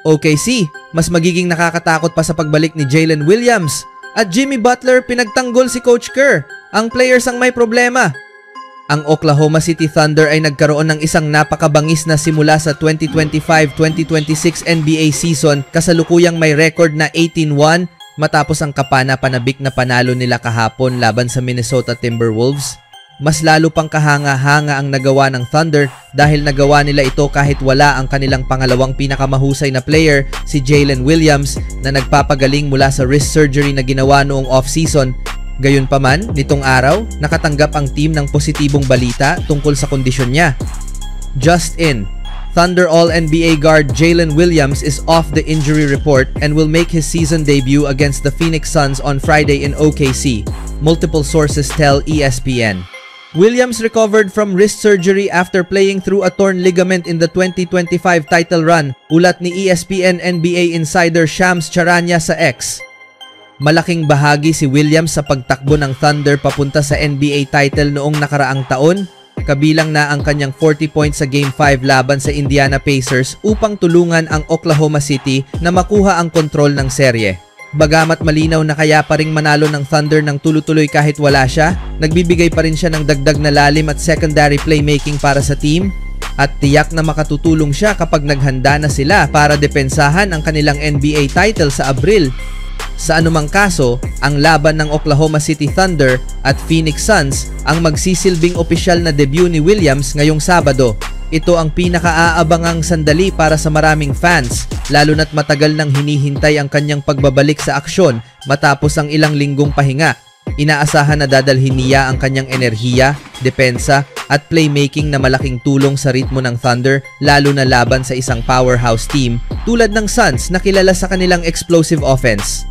OKC, mas magiging nakakatakot pa sa pagbalik ni Jalen Williams. At Jimmy Butler, pinagtanggol si Coach Kerr. Ang players ang may problema. Ang Oklahoma City Thunder ay nagkaroon ng isang napakabangis na simula sa 2025-2026 NBA season, kasalukuyang may record na 18-1 matapos ang kapana-panabik na panalo nila kahapon laban sa Minnesota Timberwolves. Mas lalo pang kahanga-hanga ang nagawa ng Thunder dahil nagawa nila ito kahit wala ang kanilang pangalawang pinakamahusay na player, si Jalen Williams, na nagpapagaling mula sa wrist surgery na ginawa noong off-season. Gayunpaman, nitong araw, nakatanggap ang team ng positibong balita tungkol sa kondisyon niya. Just in, Thunder All-NBA guard Jalen Williams is off the injury report and will make his season debut against the Phoenix Suns on Friday in OKC, multiple sources tell ESPN. Williams recovered from wrist surgery after playing through a torn ligament in the 2025 title run, ulat ni ESPN NBA insider Shams Charania sa X. Malaking bahagi si Williams sa pagtakbo ng Thunder papunta sa NBA title noong nakaraang taon, kabilang na ang kanyang 40 points sa Game 5 laban sa Indiana Pacers upang tulungan ang Oklahoma City na makuha ang kontrol ng serye. Bagamat malinaw na kaya pa ring manalo ng Thunder ng tuloy-tuloy kahit wala siya, nagbibigay pa rin siya ng dagdag na lalim at secondary playmaking para sa team, at tiyak na makatutulong siya kapag naghanda na sila para depensahan ang kanilang NBA title sa Abril. Sa anumang kaso, ang laban ng Oklahoma City Thunder at Phoenix Suns ang magsisilbing opisyal na debut ni Williams ngayong Sabado. Ito ang pinakaabangang sandali para sa maraming fans, lalo na't matagal nang hinihintay ang kanyang pagbabalik sa aksyon matapos ang ilang linggong pahinga. Inaasahan na dadalhin niya ang kanyang enerhiya, depensa at playmaking na malaking tulong sa ritmo ng Thunder, lalo na laban sa isang powerhouse team tulad ng Suns na kilala sa kanilang explosive offense.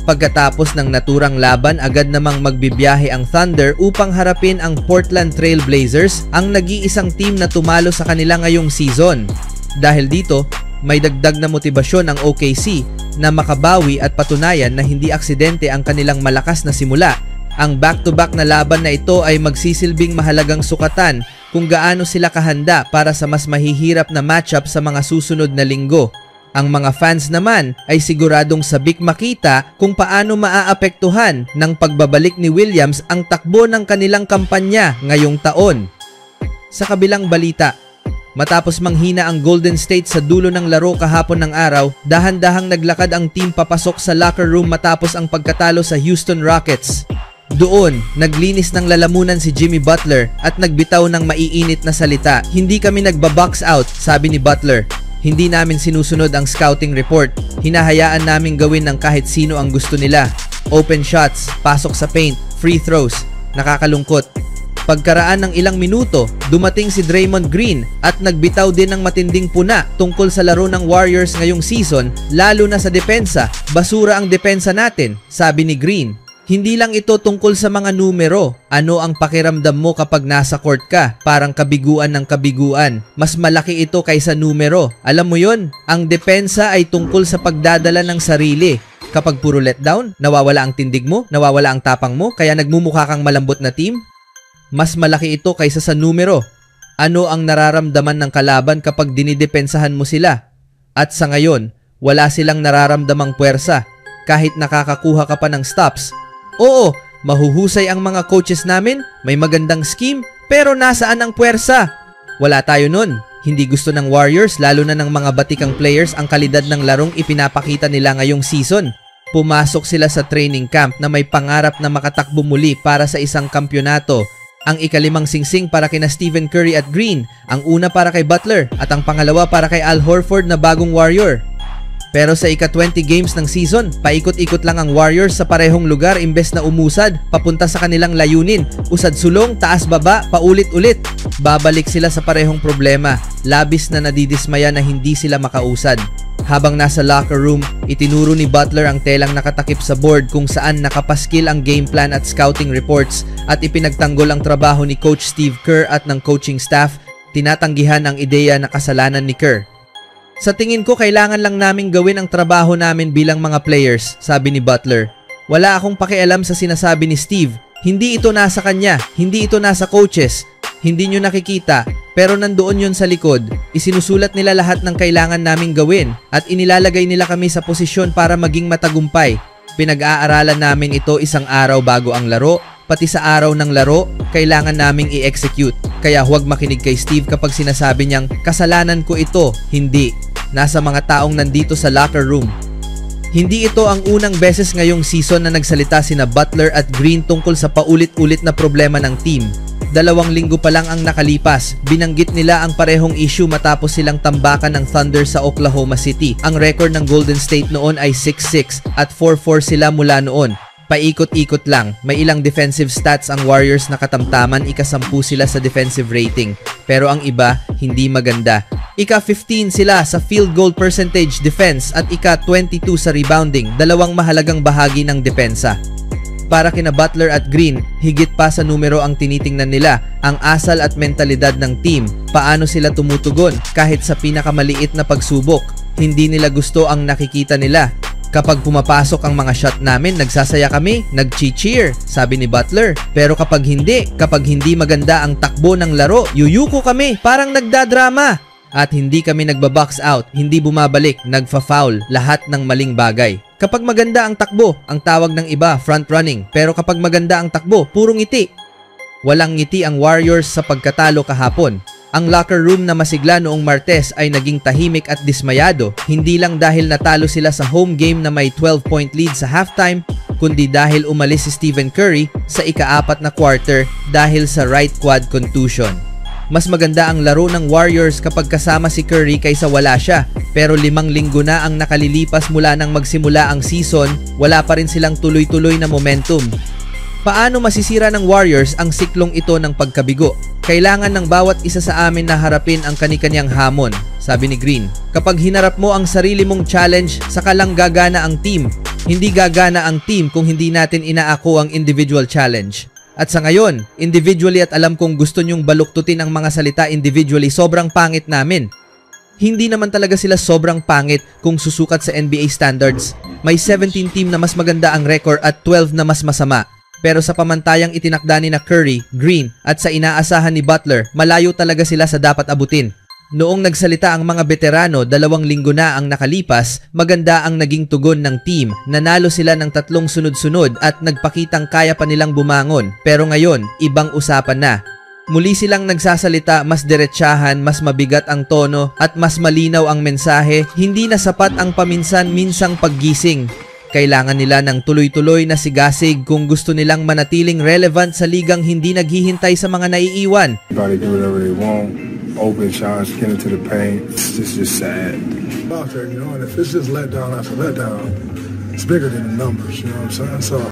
Pagkatapos ng naturang laban, agad namang magbibiyahe ang Thunder upang harapin ang Portland Trail Blazers, ang nag-iisang team na tumalo sa kanila ngayong season. Dahil dito, may dagdag na motibasyon ang OKC na makabawi at patunayan na hindi aksidente ang kanilang malakas na simula. Ang back-to-back na laban na ito ay magsisilbing mahalagang sukatan kung gaano sila kahanda para sa mas mahihirap na matchup sa mga susunod na linggo. Ang mga fans naman ay siguradong sabik makita kung paano maaapektuhan ng pagbabalik ni Williams ang takbo ng kanilang kampanya ngayong taon. Sa kabilang balita, matapos manghina ang Golden State sa dulo ng laro kahapon ng araw, dahan-dahang naglakad ang team papasok sa locker room matapos ang pagkatalo sa Houston Rockets. Doon, naglinis ng lalamunan si Jimmy Butler at nagbitaw ng maiinit na salita. "Hindi kami nagba-box out," sabi ni Butler. "Hindi namin sinusunod ang scouting report. Hinahayaan namin gawin ng kahit sino ang gusto nila. Open shots, pasok sa paint, free throws. Nakakalungkot." Pagkaraan ng ilang minuto, dumating si Draymond Green at nagbitaw din ng matinding puna tungkol sa laro ng Warriors ngayong season, lalo na sa depensa. "Basura ang depensa natin," sabi ni Green. "Hindi lang ito tungkol sa mga numero. Ano ang pakiramdam mo kapag nasa court ka? Parang kabiguan ng kabiguan. Mas malaki ito kaysa numero. Alam mo yon? Ang depensa ay tungkol sa pagdadala ng sarili. Kapag puro letdown, nawawala ang tindig mo, nawawala ang tapang mo, kaya nagmumukha kang malambot na team. Mas malaki ito kaysa sa numero. Ano ang nararamdaman ng kalaban kapag dinidepensahan mo sila? At sa ngayon, wala silang nararamdamang puwersa. Kahit nakakakuha ka pa ng stops. Oo, mahuhusay ang mga coaches namin, may magandang scheme, pero nasaan ang puwersa? Wala tayo nun. Hindi gusto ng Warriors, lalo na ng mga batikang players, ang kalidad ng larong ipinapakita nila ngayong season. Pumasok sila sa training camp na may pangarap na makatakbo muli para sa isang kampyonato. Ang ikalimang singsing para kina Stephen Curry at Green, ang una para kay Butler at ang pangalawa para kay Al Horford na bagong Warrior. Pero sa ika-20 games ng season, paikot-ikot lang ang Warriors sa parehong lugar imbes na umusad papunta sa kanilang layunin. Usad-sulong, taas-baba, paulit-ulit. Babalik sila sa parehong problema. Labis na nadidismaya na hindi sila makausad. Habang nasa locker room, itinuro ni Butler ang telang nakatakip sa board kung saan nakapaskil ang game plan at scouting reports, at ipinagtanggol ang trabaho ni Coach Steve Kerr at ng coaching staff. Tinatanggihan ang ideya na kasalanan ni Kerr. "Sa tingin ko, kailangan lang naming gawin ang trabaho namin bilang mga players," sabi ni Butler. "Wala akong pakialam sa sinasabi ni Steve. Hindi ito nasa kanya, hindi ito nasa coaches. Hindi nyo nakikita, Pero nandoon yun sa likod, isinusulat nila lahat ng kailangan naming gawin at inilalagay nila kami sa posisyon para maging matagumpay. Pinag-aaralan namin ito isang araw bago ang laro, pati sa araw ng laro, kailangan naming i-execute. Kaya huwag makinig kay Steve kapag sinasabi niyang, kasalanan ko ito. Hindi. Nasa mga taong nandito sa locker room. Hindi ito ang unang beses ngayong season na nagsalita sina Butler at Green tungkol sa paulit-ulit na problema ng team. 2 linggo pa lang ang nakalipas, binanggit nila ang parehong issue matapos silang tambakan ng Thunder sa Oklahoma City. Ang record ng Golden State noon ay 6-6 at 4-4 sila mula noon. Paikot-ikot lang, may ilang defensive stats ang Warriors na katamtaman, ika-10 sila sa defensive rating. Pero ang iba, hindi maganda. Ika-15 sila sa field goal percentage defense at ika-22 sa rebounding, 2 mahalagang bahagi ng depensa. Para kina Butler at Green, higit pa sa numero ang tinitingnan nila, ang asal at mentalidad ng team, paano sila tumutugon kahit sa pinakamaliit na pagsubok. Hindi nila gusto ang nakikita nila. Kapag pumapasok ang mga shot namin, nagsasaya kami, nag-cheer, sabi ni Butler. Pero kapag hindi maganda ang takbo ng laro, yuyuko kami, parang nagdadrama. At hindi kami nagbabox out, hindi bumabalik, nagfa-foul, lahat ng maling bagay. Kapag maganda ang takbo, ang tawag ng iba, front running. Pero kapag maganda ang takbo, puro ngiti. Walang ngiti ang Warriors sa pagkatalo kahapon. Ang locker room na masigla noong Martes ay naging tahimik at dismayado, hindi lang dahil natalo sila sa home game na may 12-point lead sa halftime, kundi dahil umalis si Stephen Curry sa ika-4 na quarter dahil sa right quad contusion. Mas maganda ang laro ng Warriors kapag kasama si Curry kaysa wala siya. Pero 5 linggo na ang nakalilipas mula nang magsimula ang season, wala pa rin silang tuloy-tuloy na momentum. Paano masisira ng Warriors ang siklong ito ng pagkabigo? Kailangan ng bawat isa sa amin na harapin ang kani-kanyang hamon, sabi ni Green. Kapag hinarap mo ang sarili mong challenge, saka lang gagana ang team. Hindi gagana ang team kung hindi natin inaako ang individual challenge. At sa ngayon, individually at alam kong gusto nyong baluktutin ang mga salita individually, sobrang pangit namin. Hindi naman talaga sila sobrang pangit kung susukat sa NBA standards. May 17 team na mas maganda ang record at 12 na mas masama. Pero sa pamantayang itinakda ni na Curry, Green at sa inaasahan ni Butler, malayo talaga sila sa dapat abutin. Noong nagsalita ang mga veterano, 2 linggo na ang nakalipas, maganda ang naging tugon ng team. Nanalo sila ng 3 sunod-sunod at nagpakitang kaya pa nilang bumangon. Pero ngayon, ibang usapan na. Muli silang nagsasalita, mas diretsahan, mas mabigat ang tono at mas malinaw ang mensahe. Hindi na sapat ang paminsan-minsang paggising. Kailangan nila ng tuloy-tuloy na sigasig kung gusto nilang manatiling relevant sa ligang hindi naghihintay sa mga naiiwan. Open shots, get into the paint. It's just sad. Out there, you know, and if it's just let down after let down, it's bigger than the numbers, you know what I'm saying? So